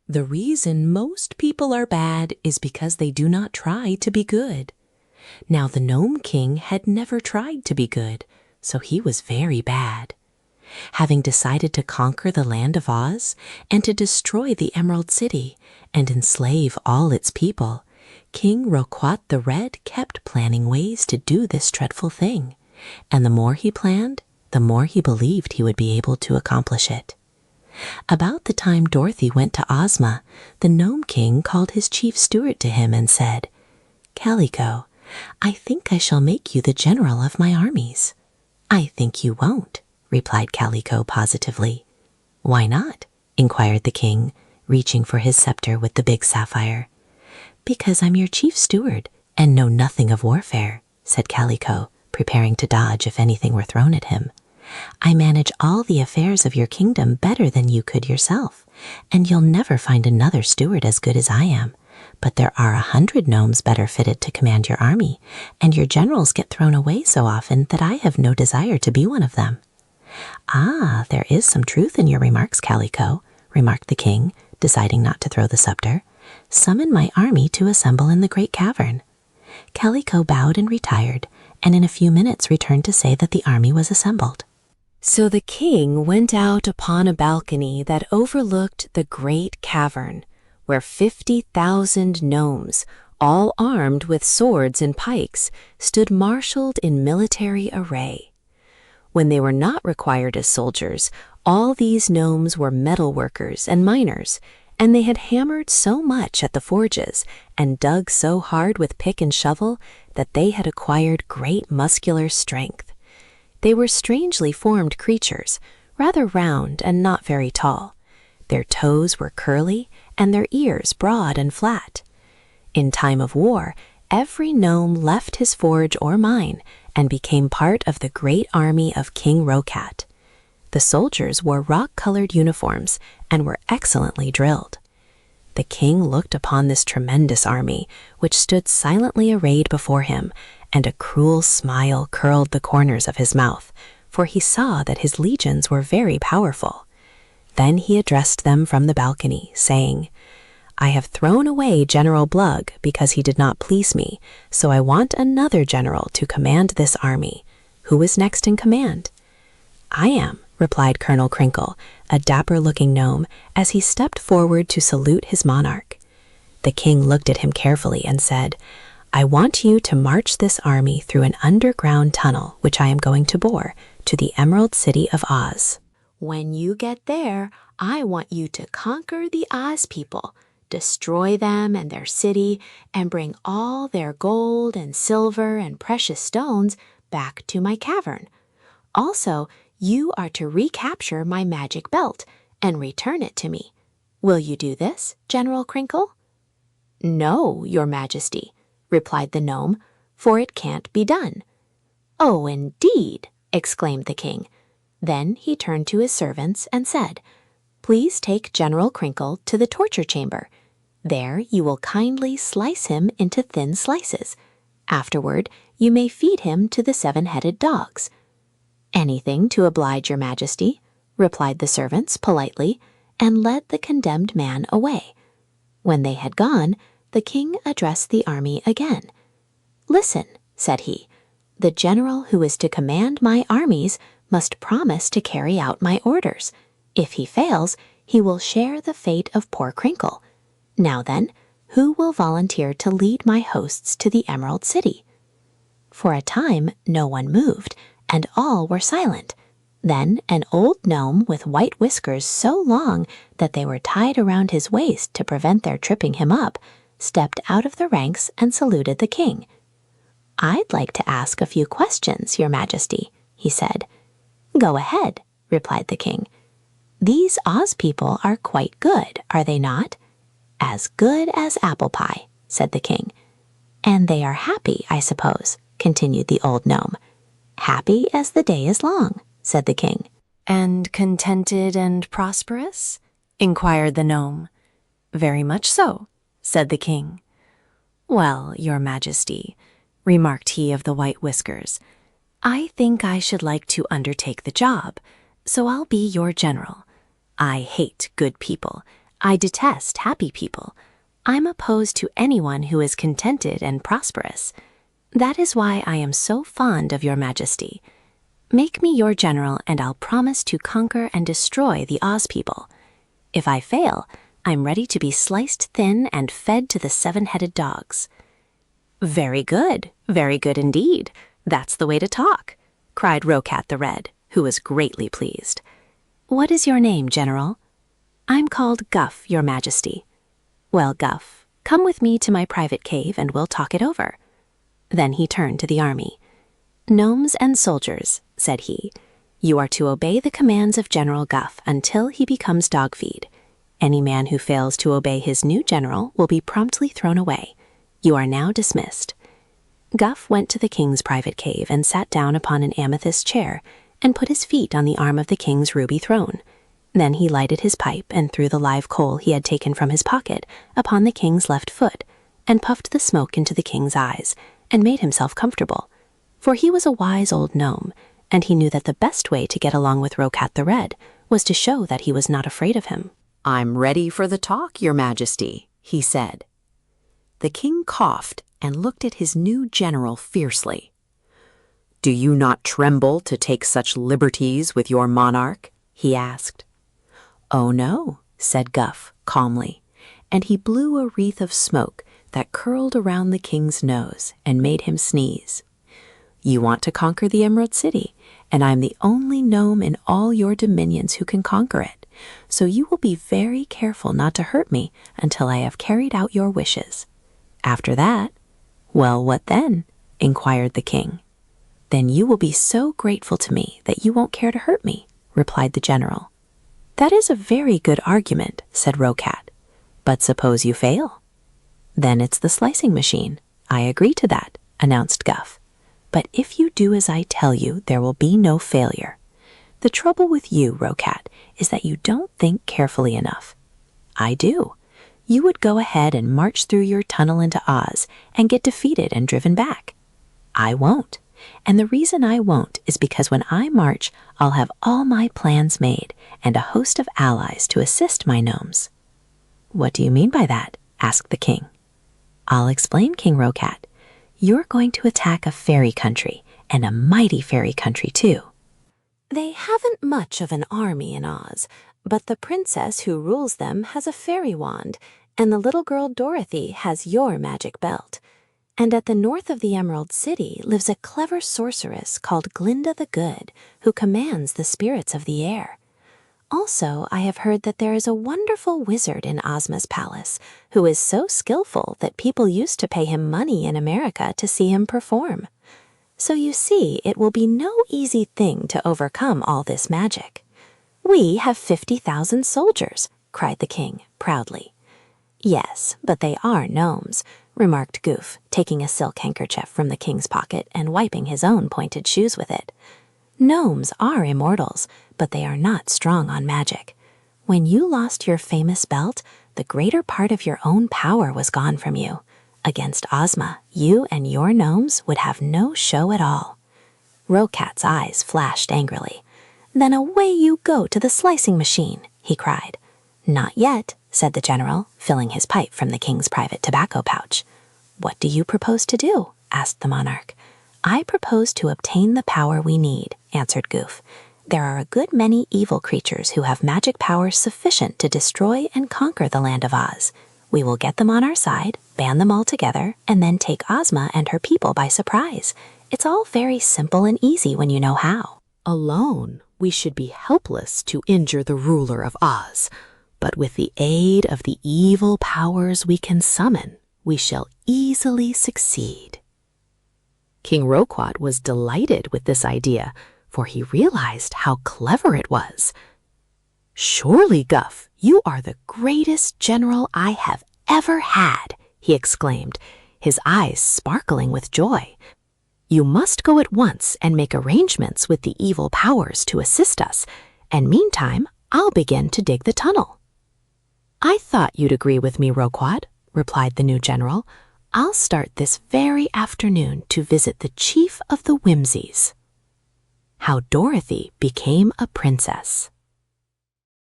The reason most people are bad is because they do not try to be good. Now the Gnome King had never tried to be good, so he was very bad. Having decided to conquer the land of Oz and to destroy the Emerald City and enslave all its people, King Roquat the Red kept planning ways to do this dreadful thing, and the more he planned, the more he believed he would be able to accomplish it. About the time Dorothy went to Ozma, the Gnome King called his chief steward to him and said, "Calico, I think I shall make you the general of my armies." "I think you won't," replied Calico positively. "Why not?" inquired the king, reaching for his scepter with the big sapphire. "Because I'm your chief steward and know nothing of warfare," said Calico, preparing to dodge if anything were thrown at him. "I manage all the affairs of your kingdom better than you could yourself, and you'll never find another steward as good as I am. But there are 100 gnomes better fitted to command your army, and your generals get thrown away so often that I have no desire to be one of them." "Ah, there is some truth in your remarks, Calico," remarked the king, deciding not to throw the scepter. "Summon my army to assemble in the great cavern." Calico bowed and retired, and in a few minutes returned to say that the army was assembled. So the king went out upon a balcony that overlooked the great cavern, where 50,000 gnomes, all armed with swords and pikes, stood marshaled in military array. When they were not required as soldiers, all these gnomes were metal workers and miners, and they had hammered so much at the forges and dug so hard with pick and shovel that they had acquired great muscular strength. They were strangely formed creatures, rather round and not very tall. Their toes were curly and their ears broad and flat. In time of war, every gnome left his forge or mine and became part of the great army of King Roquat. The soldiers wore rock-colored uniforms and were excellently drilled. The king looked upon this tremendous army, which stood silently arrayed before him, and a cruel smile curled the corners of his mouth, for he saw that his legions were very powerful. Then he addressed them from the balcony, saying, "I have thrown away General Blug because he did not please me, so I want another general to command this army. Who is next in command?" "I am," replied Colonel Crinkle, a dapper-looking gnome, as he stepped forward to salute his monarch. The king looked at him carefully and said, "I want you to march this army through an underground tunnel, which I am going to bore, to the Emerald City of Oz. When you get there, I want you to conquer the Oz people, destroy them and their city, and bring all their gold and silver and precious stones back to my cavern. Also, you are to recapture my magic belt and return it to me. Will you do this, General Crinkle?" "No, Your Majesty," replied the gnome, "for it can't be done." "Oh, indeed!" exclaimed the king. Then he turned to his servants and said, "Please take General Crinkle to the torture chamber. There you will kindly slice him into thin slices. Afterward, you may feed him to the 7-headed dogs." "Anything to oblige Your Majesty," replied the servants politely, and led the condemned man away. When they had gone, the king addressed the army again. "Listen," said he, "the general who is to command my armies must promise to carry out my orders. If he fails, he will share the fate of poor Crinkle. Now then, who will volunteer to lead my hosts to the Emerald City?" For a time, no one moved, and all were silent. Then an old gnome with white whiskers so long that they were tied around his waist to prevent their tripping him up, stepped out of the ranks and saluted the king. "I'd like to ask a few questions, Your Majesty," he said. "Go ahead," replied the king. "These Oz people are quite good, are they not?" "As good as apple pie," said the king. "And they are happy, I suppose," continued the old gnome. "Happy as the day is long," said the king. "And contented and prosperous?" inquired the gnome. "Very much so," said the king. "Well, Your Majesty," remarked he of the white whiskers, "I think I should like to undertake the job, so I'll be your general. I hate good people. I detest happy people. I'm opposed to anyone who is contented and prosperous. That is why I am so fond of your Majesty. Make me your general and I'll promise to conquer and destroy the Oz people. If I fail, I'm ready to be sliced thin and fed to the seven-headed dogs." Very good indeed. That's the way to talk," cried Rokat the Red, who was greatly pleased. "What is your name, General?" "I'm called Guff, your Majesty." "Well, Guff, come with me to my private cave and we'll talk it over." Then he turned to the army. "Gnomes and soldiers," said he, "you are to obey the commands of General Guff until he becomes dog feed. Any man who fails to obey his new general will be promptly thrown away. You are now dismissed." Guff went to the king's private cave and sat down upon an amethyst chair and put his feet on the arm of the king's ruby throne. Then he lighted his pipe and threw the live coal he had taken from his pocket upon the king's left foot and puffed the smoke into the king's eyes and made himself comfortable. For he was a wise old gnome, and he knew that the best way to get along with Rokat the Red was to show that he was not afraid of him. "I'm ready for the talk, your Majesty," he said. The king coughed and looked at his new general fiercely. "Do you not tremble to take such liberties with your monarch?" he asked. "Oh no," said Guff calmly, and he blew a wreath of smoke that curled around the king's nose and made him sneeze. "You want to conquer the Emerald City, and I'm the only gnome in all your dominions who can conquer it, so you will be very careful not to hurt me until I have carried out your wishes. After that—" "Well, what then?" inquired the king. "Then you will be so grateful to me that you won't care to hurt me," replied the general. "That is a very good argument," said Rokat. "But suppose you fail?" "Then it's the slicing machine. I agree to that," announced Guff. "But if you do as I tell you, there will be no failure. The trouble with you, Rokat, is that you don't think carefully enough. I do. You would go ahead and march through your tunnel into Oz and get defeated and driven back. I won't. And the reason I won't is because when I march, I'll have all my plans made and a host of allies to assist my gnomes." "What do you mean by that?" asked the king. "I'll explain, King Rokat. You're going to attack a fairy country, and a mighty fairy country, too. They haven't much of an army in Oz, but the princess who rules them has a fairy wand, and the little girl Dorothy has your magic belt. And at the north of the Emerald City lives a clever sorceress called Glinda the Good, who commands the spirits of the air. Also, I have heard that there is a wonderful wizard in Ozma's palace who is so skillful that people used to pay him money in America to see him perform. So you see, it will be no easy thing to overcome all this magic. We have 50,000 soldiers," cried the king proudly. "Yes, but they are gnomes," remarked Goof, taking a silk handkerchief from the king's pocket and wiping his own pointed shoes with it. "Gnomes are immortals, but they are not strong on magic. When you lost your famous belt, the greater part of your own power was gone from you. Against Ozma, you and your gnomes would have no show at all." Rokat's eyes flashed angrily. "Then away you go to the slicing machine," he cried. "Not yet," said the general, filling his pipe from the king's private tobacco pouch. "What do you propose to do?" asked the monarch. "I propose to obtain the power we need," answered Goof. "There are a good many evil creatures who have magic powers sufficient to destroy and conquer the land of Oz. We will get them on our side, band them all together, and then take Ozma and her people by surprise. It's all very simple and easy when you know how." Alone, we should be helpless to injure the ruler of Oz, but with the aid of the evil powers we can summon, we shall easily succeed. King Roquat was delighted with this idea, for he realized how clever it was. "Surely, Guff, you are the greatest general I have ever had," he exclaimed, his eyes sparkling with joy. "You must go at once and make arrangements with the evil powers to assist us, and meantime I'll begin to dig the tunnel." "I thought you'd agree with me, Roquat," replied the new general. "I'll start this very afternoon to visit the chief of the Whimsies." How Dorothy Became a Princess.